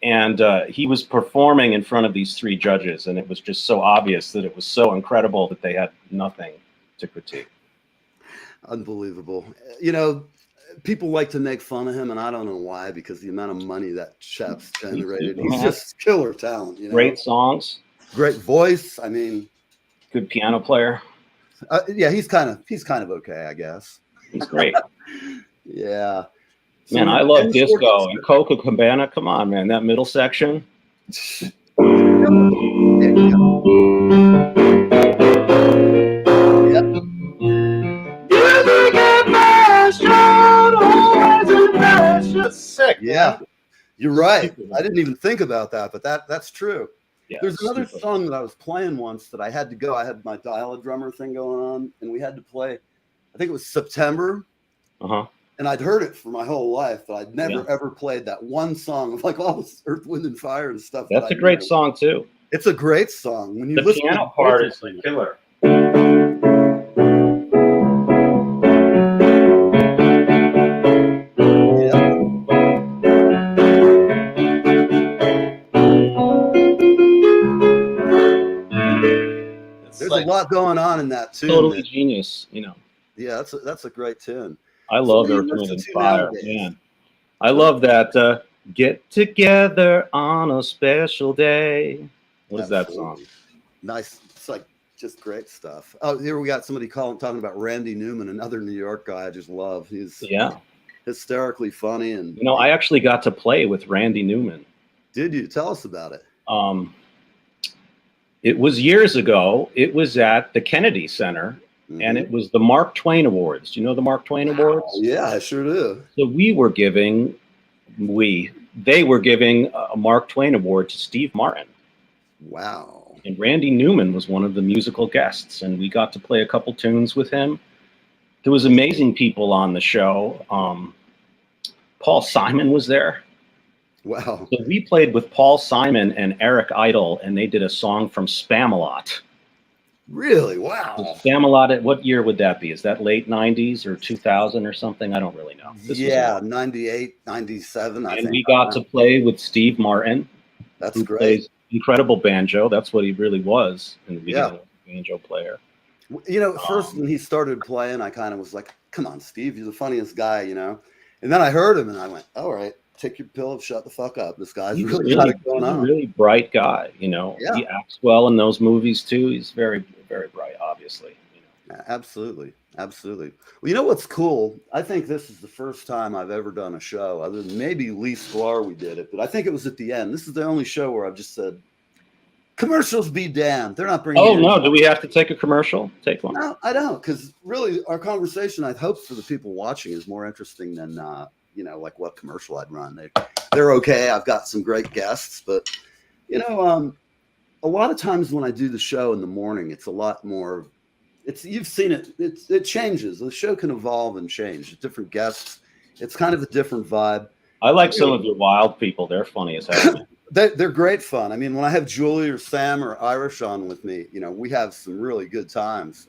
And he was performing in front of these three judges, and it was just so obvious that it was so incredible that they had nothing to critique. Unbelievable. People like to make fun of him, and I don't know why, because the amount of money that chap's generated. He's just killer talent. Great songs. Great voice. I mean, good piano player. Yeah, he's kind of okay, I guess. He's great. Yeah. Man, I love disco and Coca Cabana. Come on, man, that middle section. That's sick. Yeah, you're right. I didn't even think about that, but that's true. Yeah, there's another song that I was playing once that I had to go. I had my dial-a-drummer thing going on, and we had to play. I think it was September. And I'd heard it for my whole life, but I'd never ever played that one song of like all this Earth, Wind, and Fire and stuff. That's a great song too. It's a great song. When you the listen piano to part is like killer. There's a lot going on in that too. Totally genius, Yeah, that's a great tune. I love Earth, Wind, and Fire, man. I love that. Get together on a special day. What is that song? Nice. It's like just great stuff. Oh, here we got somebody talking about Randy Newman, another New York guy I just love. He's hysterically funny, and I actually got to play with Randy Newman. Did you? Tell us about it. It was years ago. It was at the Kennedy Center. And it was the Mark Twain Awards. Do you know the Mark Twain Awards? Yeah, I sure do. So they were giving a Mark Twain Award to Steve Martin. Wow. And Randy Newman was one of the musical guests, and we got to play a couple tunes with him. There was amazing people on the show. Paul Simon was there. Wow. So we played with Paul Simon and Eric Idle, and they did a song from Spamalot. Really? Wow. Spamalot, what year would that be? Is that late 90s or 2000 or something? I don't really know. Yeah, 98, 97, I think. And we got to play with Steve Martin. That's great. Plays incredible banjo. That's what he really was in the beginning, banjo player. First when he started playing, I kind of was like, come on, Steve, you're the funniest guy, And then I heard him and I went, all right, take your pill and shut the fuck up. This guy's really got it going on. He's a really bright guy, He acts well in those movies too. He's very, very bright, obviously. Absolutely. Absolutely. Well, what's cool? I think this is the first time I've ever done a show, other than maybe Lee Sklar, we did it, but I think it was at the end. This is the only show where I've just said, commercials be damned. They're not bringing. Oh, no. Do we have to take a commercial? Take one. No, I don't. Because really, our conversation, I hope for the people watching, is more interesting than, like what commercial I'd run. They're okay. I've got some great guests, but, a lot of times when I do the show in the morning, it's a lot more. You've seen it. It changes. The show can evolve and change. Different guests. It's kind of a different vibe. I like some of your wild people. They're funny as hell. They're great fun. I mean, when I have Julie or Sam or Irish on with me, we have some really good times.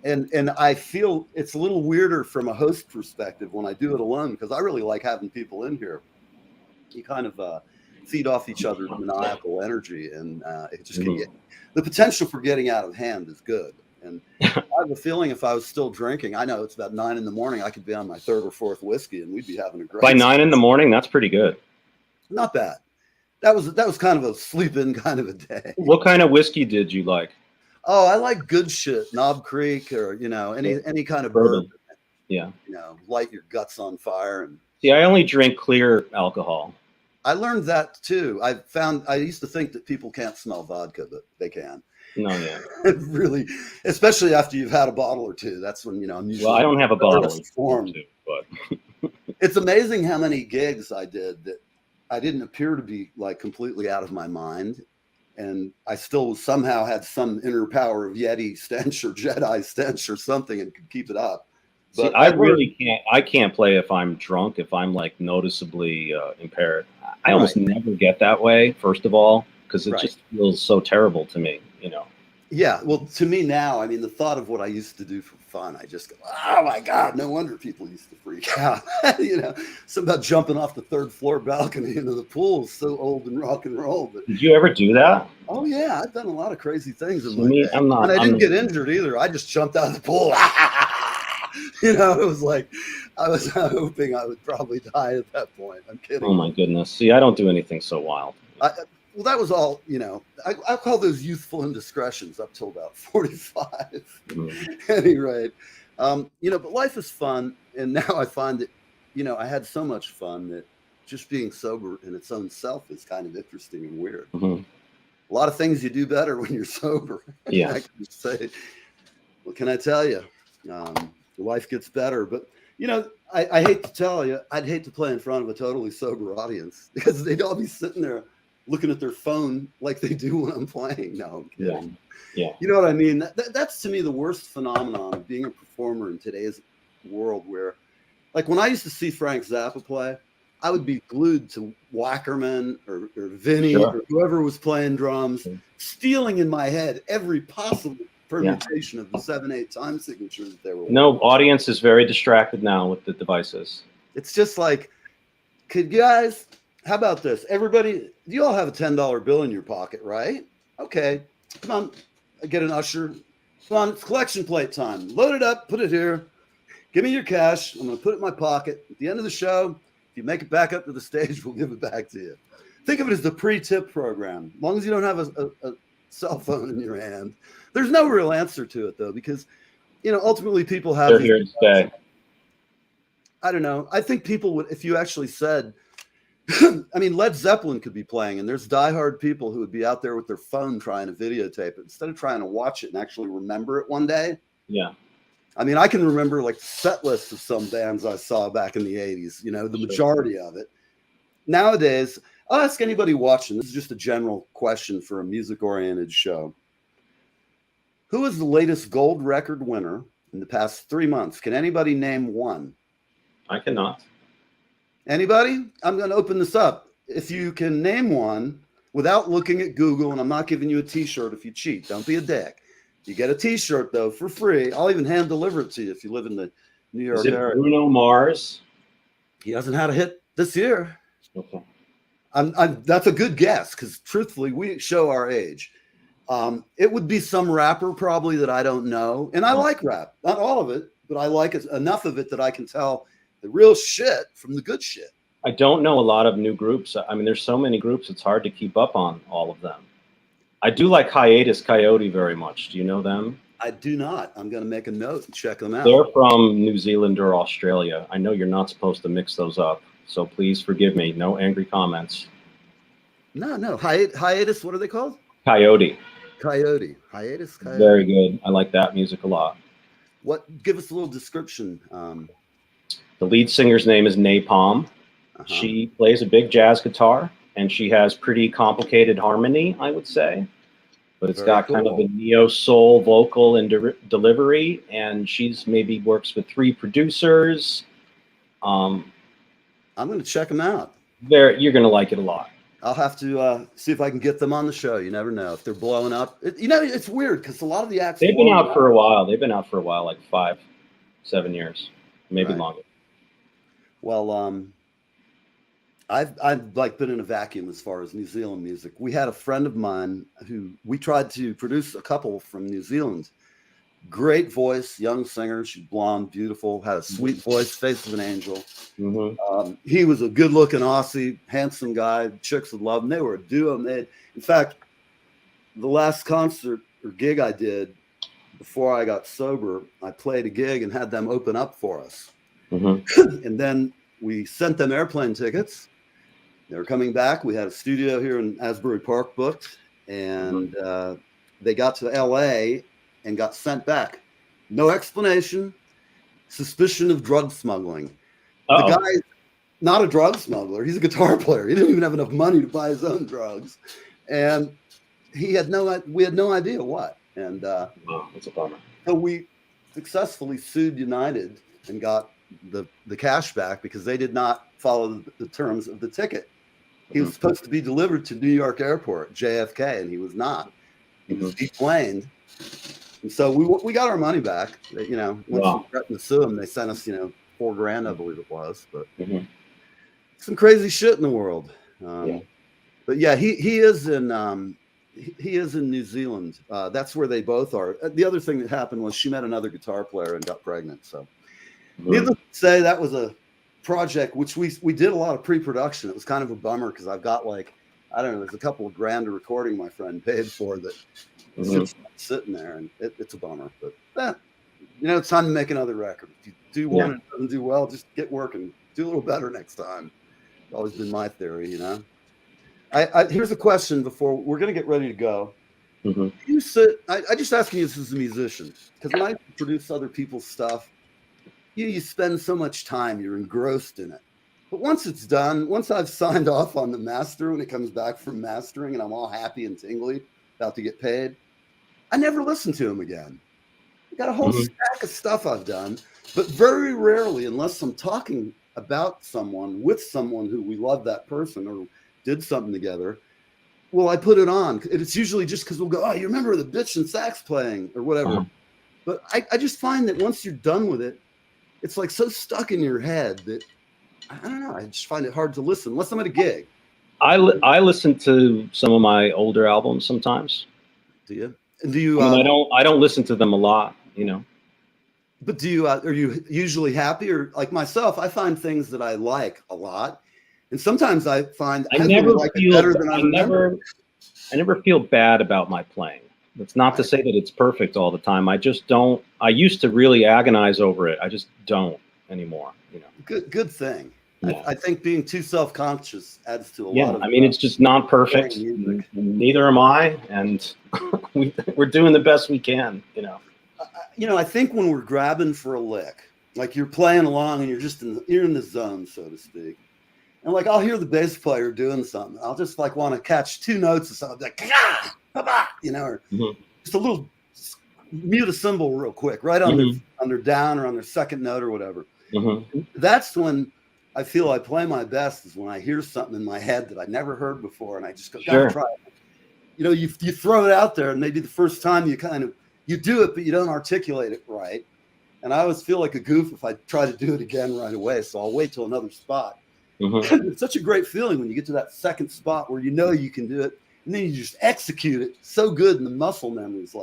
And I feel it's a little weirder from a host perspective when I do it alone, because I really like having people in here. You kind of feed off each other's maniacal energy, and it just can get the potential for getting out of hand is good. And I have a feeling if I was still drinking, I know it's about 9 a.m, I could be on my 3rd or 4th whiskey, and we'd be having a great. By 9 a.m, that's pretty good. Not bad. That was kind of a sleep-in kind of a day. What kind of whiskey did you like? Oh, I like good shit, Knob Creek, or any kind of bourbon. Yeah. Light your guts on fire. And see, I only drink clear alcohol. I learned that too. I used to think that people can't smell vodka, but they can. No, yeah. Really, especially after you've had a bottle or two. That's when I'm usually. Well, I don't have a bottle. It's amazing how many gigs I did that I didn't appear to be like completely out of my mind. And I still somehow had some inner power of Yeti stench or Jedi stench or something and could keep it up. See, But I really can't. I can't play if I'm drunk. If I'm like noticeably impaired, I almost never get that way. First of all, because it just feels so terrible to me. You know. Yeah, well, to me now, I mean, the thought of what I used to do for fun, I just go, oh my God, no wonder people used to freak out. You know, something about jumping off the third floor balcony into the pool is so old and rock and roll. But did you ever do that? oh yeah, I've done a lot of crazy things in To my me, day. I'm not. And I didn't get injured either. I just jumped out of the pool. You know, it was like I was hoping I would probably die at that point. I'm kidding. Oh my goodness. See, I don't do anything so wild. Well, that was all, you know, I call those youthful indiscretions up till about 45. At any rate, you know, but life is fun. And now I find that, you know, I had so much fun that just being sober in its own self is kind of interesting and weird. A lot of things you do better when you're sober. Yeah. I can say, what can I tell you? Life gets better. But, you know, I hate to tell you, I'd hate to play in front of a totally sober audience because they'd all be sitting there looking at their phone like they do when I'm playing. No, I'm kidding. Yeah. You know what I mean? That's to me the worst phenomenon of being a performer in today's world where, like when I used to see Frank Zappa play, I would be glued to Wackerman or Vinny or whoever was playing drums, stealing in my head every possible permutation of the 7/8 time signature that they were. No, audience is very distracted now with the devices. It's just like, could guys, how about this? Everybody, you all have a $10 bill in your pocket, right? Okay, come on, get an usher. Come on, it's collection plate time. Load it up, put it here. Give me your cash. I'm going to put it in my pocket. At the end of the show, if you make it back up to the stage, we'll give it back to you. Think of it as the pre-tip program. As long as you don't have a cell phone in your hand. There's no real answer to it, though, because, you know, ultimately people have... They're here to stay. I don't know. I think people would, if you actually said, I mean, Led Zeppelin could be playing, and there's diehard people who would be out there with their phone trying to videotape it instead of trying to watch it and actually remember it one day. Yeah. I mean, I can remember like set lists of some bands I saw back in the 80s, you know, the majority of it. Nowadays, I'll ask anybody watching, this is just a general question for a music-oriented show. Who is the latest gold record winner in the past 3 months? Can anybody name one? I cannot. Anybody? I'm going to open this up. If you can name one without looking at Google, and I'm not giving you a t-shirt if you cheat. Don't be a dick. You get a t-shirt, though, for free. I'll even hand deliver it to you if you live in the New York area. Bruno Mars? He hasn't had a hit this year. Okay. That's a good guess because, truthfully, we show our age. It would be some rapper probably that I don't know. And I like rap. Not all of it, but I like it, enough of it that I can tell the real shit from the good shit. I don't know a lot of new groups. I mean, there's so many groups, it's hard to keep up on all of them. I do like Hiatus Coyote very much. Do you know them? I do not. I'm going to make a note and check them out. They're from New Zealand or Australia. I know you're not supposed to mix those up, so please forgive me. No angry comments. No. Hiatus, what are they called? Coyote. Hiatus Coyote. Very good. I like that music a lot. Give us a little description. The lead singer's name is Napalm. She plays a big jazz guitar, and she has pretty complicated harmony, I would say. But it's got kind of a neo-soul vocal and delivery, and she's maybe works with 3 producers. I'm going to check them out. You're going to like it a lot. I'll have to see if I can get them on the show. You never know if they're blowing up. You know, it's weird because a lot of the acts... They've been out for a while. They've been out for a while, like 5-7 years, maybe longer. Well, I've like been in a vacuum as far as New Zealand music. We had a friend of mine who we tried to produce a couple from New Zealand. Great voice, young singer. She's blonde, beautiful, had a sweet voice, face of an angel. He was a good-looking Aussie, handsome guy. Chicks would love him. They were a duo. In fact, the last concert or gig I did before I got sober, I played a gig and had them open up for us. And then we sent them airplane tickets. They were coming back. We had a studio here in Asbury Park booked, and they got to LA and got sent back. No explanation. Suspicion of drug smuggling. The Uh-oh. guy, not a drug smuggler. He's a guitar player. He didn't even have enough money to buy his own drugs, and we had no idea what. And Wow, that's a bummer. so we successfully sued United and got the cash back because they did not follow the terms of the ticket. He was supposed to be delivered to New York Airport, JFK, and he was not. He was deplaned. And so we got our money back. You know, once we threatened to sue them, they sent us, $4,000, I believe it was. But some crazy shit in the world. But yeah, he is in New Zealand. That's where they both are. The other thing that happened was she met another guitar player and got pregnant. So needless to say, that was a project which we did a lot of pre-production. It was kind of a bummer because I've got I don't know, there's a couple of grand of recording my friend paid for that sitting there, and it's a bummer. But it's time to make another record. If you do one and it doesn't do well, just get working. Do a little better next time. It's always been my theory, Here's a question before we're going to get ready to go. You sit. I just asking you this as a musician, because when I produce other people's stuff, you spend so much time, you're engrossed in it. But once it's done, once I've signed off on the master, when it comes back from mastering and I'm all happy and tingly about to get paid, I never listen to him again. I got a whole stack of stuff I've done, but very rarely, unless I'm talking about someone with someone who we love that person or did something together, well, I put it on. It's usually just because we'll go, oh, you remember the bitch and sax playing or whatever. But I just find that once you're done with it, it's like so stuck in your head that I don't know. I just find it hard to listen unless I'm at a gig. I listen to some of my older albums sometimes. Do you? And do you? I don't listen to them a lot, But do you? Are you usually happy, or like myself? I find things that I like a lot, and sometimes I find I never like it better than I remember. I never feel bad about my playing. It's not to say that it's perfect all the time. I just don't. I used to really agonize over it. I just don't anymore. Good thing. Yeah. I think being too self-conscious adds to a lot of. I mean, it's just not perfect. Neither am I, and we're doing the best we can. I think when we're grabbing for a lick, like you're playing along and you're in the zone, so to speak. And I'll hear the bass player doing something. I'll just want to catch two notes or something, or just a little mute a cymbal real quick, right on their down or on their second note or whatever. That's when I feel I play my best, is when I hear something in my head that I never heard before, and I just go, gotta try it. You throw it out there, and maybe the first time you do it, but you don't articulate it right. And I always feel like a goof if I try to do it again right away. So I'll wait till another spot. It's such a great feeling when you get to that second spot where you can do it, and then you just execute it so good, and the muscle memory is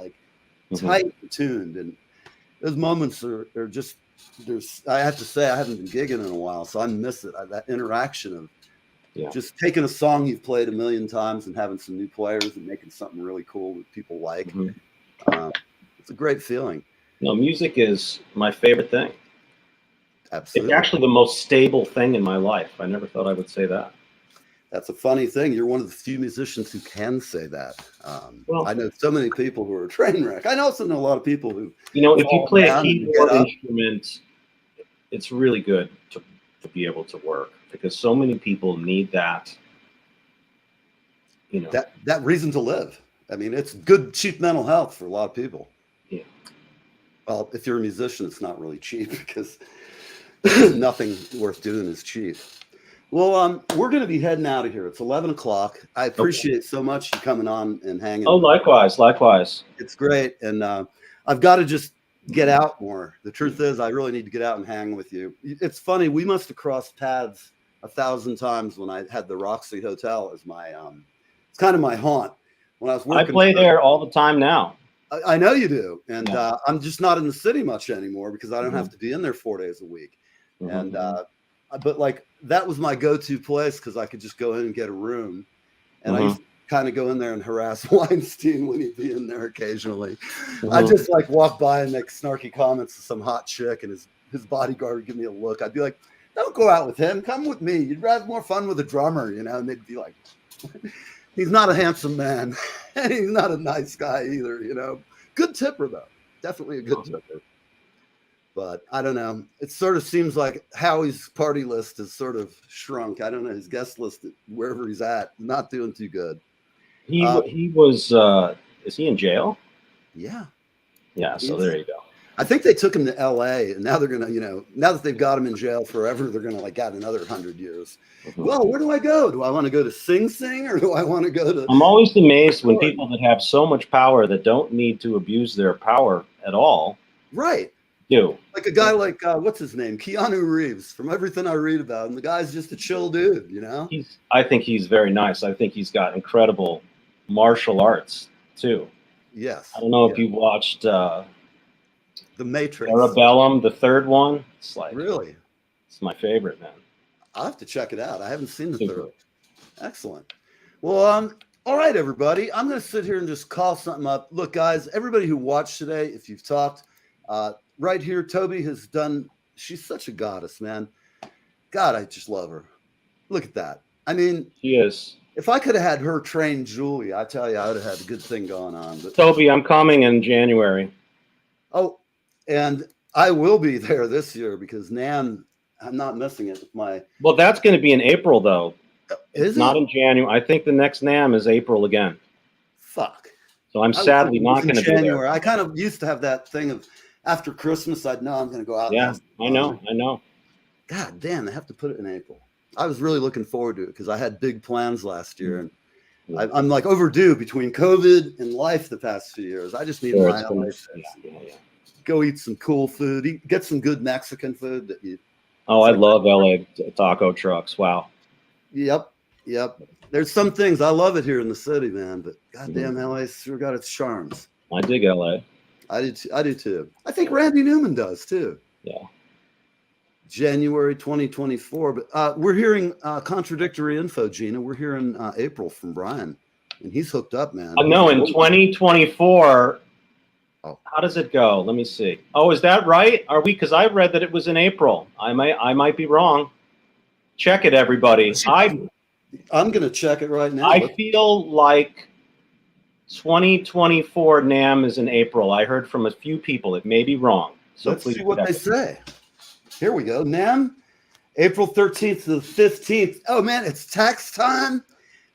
tight and tuned. And those moments are just, I have to say, I haven't been gigging in a while, so I miss it. That interaction of just taking a song you've played a million times and having some new players and making something really cool that people like. It's a great feeling. No, music is my favorite thing. Absolutely. It's actually the most stable thing in my life. I never thought I would say that. That's a funny thing. You're one of the few musicians who can say that. I know so many people who are a train wreck. I also know a lot of people who, if you play a keyboard instrument, it's really good to be able to work, because so many people need that. That reason to live. I mean, it's good, cheap mental health for a lot of people. Yeah. Well, if you're a musician, it's not really cheap, because nothing worth doing is cheap. Well, we're going to be heading out of here. It's 11 o'clock. I appreciate so much you coming on and hanging. Oh, likewise. It's great. And I've got to just get out more. The truth is, I really need to get out and hang with you. It's funny. We must have crossed paths 1,000 times when I had the Roxy Hotel as my, it's kind of my haunt. When I was working, I play there all the time now. I know you do. And I'm just not in the city much anymore because I don't have to be in there 4 days a week. And, but that was my go-to place because I could just go in and get a room. And I used to kind of go in there and harass Weinstein when he'd be in there occasionally. I just walk by and make snarky comments to some hot chick, and his bodyguard would give me a look. I'd be like, don't go out with him. Come with me. You'd have more fun with a drummer, and they'd be like, he's not a handsome man. And he's not a nice guy either, Good tipper, though. Definitely a good tipper. But I don't know. It sort of seems like Howie's party list has sort of shrunk. I don't know. His guest list, wherever he's at, not doing too good. He was. Is he in jail? Yeah. Yeah. So there you go. I think they took him to L.A. and now they're gonna, now that they've got him in jail forever, they're gonna like add another 100 years. Mm-hmm. Well, where do I go? Do I want to go to Sing Sing or do I want to go to? I'm always amazed when people that have so much power that don't need to abuse their power at all. Right. Do. Like a guy like what's his name, Keanu Reeves. From everything I read about him, the guy's just a chill dude. I think he's very nice. I think he's got incredible martial arts too. Yes. I don't know if you watched The Matrix. Parabellum, the third one. It's like really. It's my favorite, man. I'll have to check it out. I haven't seen the third. Excellent. Well, all right, everybody. I'm going to sit here and just call something up. Look, guys, everybody who watched today, if you've talked, right here, Toby has done. She's such a goddess, man. God, I just love her. Look at that. I mean, she is. If I could have had her train Julie, I tell you, I would have had a good thing going on. But Toby, I'm coming in January. Oh, and I will be there this year because Nan, I'm not missing it. Well, that's going to be in April, though. Is it? Not in January. I think the next NAMM is April again. Fuck. So I'm sadly not going to be there. I kind of used to have that thing of after Christmas, I'd know I'm going to go out. Yeah, I know. God damn, they have to put it in April. I was really looking forward to it because I had big plans last year, and I'm like overdue between COVID and life the past few years. I just need my life. Go eat some cool food. Get some good Mexican food that you. Oh, I love LA taco trucks. Wow. Yep. There's some things I love it here in the city, man. But goddamn, LA's sure got its charms. I dig LA. I do too. I think Randy Newman does too. Yeah. January 2024, but we're hearing contradictory info, Gina. We're hearing April from Brian, and he's hooked up, man. No, in 2024. Oh. How does it go? Let me see. Oh, is that right? Are we? Because I read that it was in April. I might be wrong. Check it, everybody. I'm going to check it right now. I feel like 2024 NAMM is in April. I heard from a few people. It may be wrong. So let's see what they say. Here we go. NAMM, April 13th to the 15th. Oh, man, it's tax time.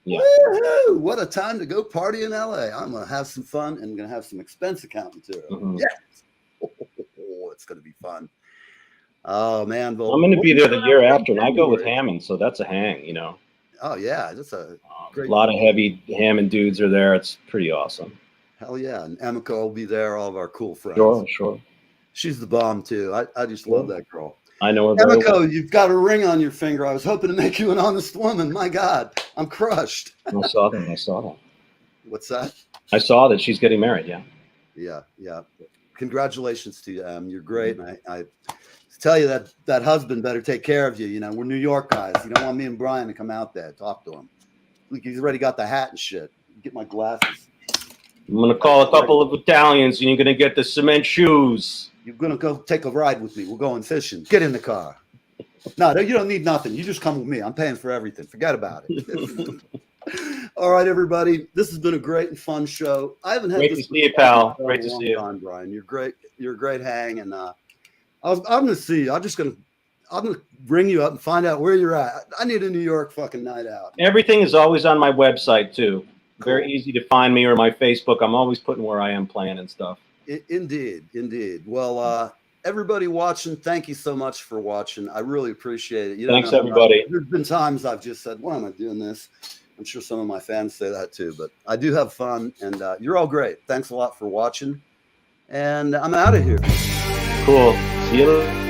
Yeah. Woo-hoo! What a time to go party in LA. I'm going to have some fun and going to have some expense accounting too. Mm-hmm. Yes. Oh, it's going to be fun. Oh, man. Well, I'm going to be there the year after, and I go with Hammond, so that's a hang, Oh, yeah. That's a lot of heavy Hammond dudes are there. It's pretty awesome. Hell yeah. And Emiko will be there, all of our cool friends. Sure. She's the bomb, too. I just love that girl. I know her. Emiko, you've got a ring on your finger. I was hoping to make you an honest woman. My God, I'm crushed. I saw that. What's that? I saw that she's getting married, yeah. Yeah. Congratulations to you, You're great. And I tell you that husband better take care of you. We're New York guys. You don't want me and Brian to come out there, talk to him. Look, he's already got the hat and shit. Get my glasses. I'm going to call a couple of Italians, and you're going to get the cement shoes. You're going to go take a ride with me. We're going fishing. Get in the car. No, you don't need nothing. You just come with me. I'm paying for everything. Forget about it. All right, everybody. This has been a great and fun show. I haven't had great to see you, pal. Great to see you, Brian. You're great. You're a great hang, and I'm going to see you. I'm going to bring you up and find out where you're at. I need a New York fucking night out. Everything is always on my website too. Cool. Very easy to find me, or my Facebook. I'm always putting where I am playing and stuff. Indeed. Well, everybody watching, thank you so much for watching. I really appreciate it. Thanks, everybody. There's been times I've just said, why am I doing this? I'm sure some of my fans say that too, but I do have fun, and you're all great. Thanks a lot for watching, and I'm out of here. Cool. See you later.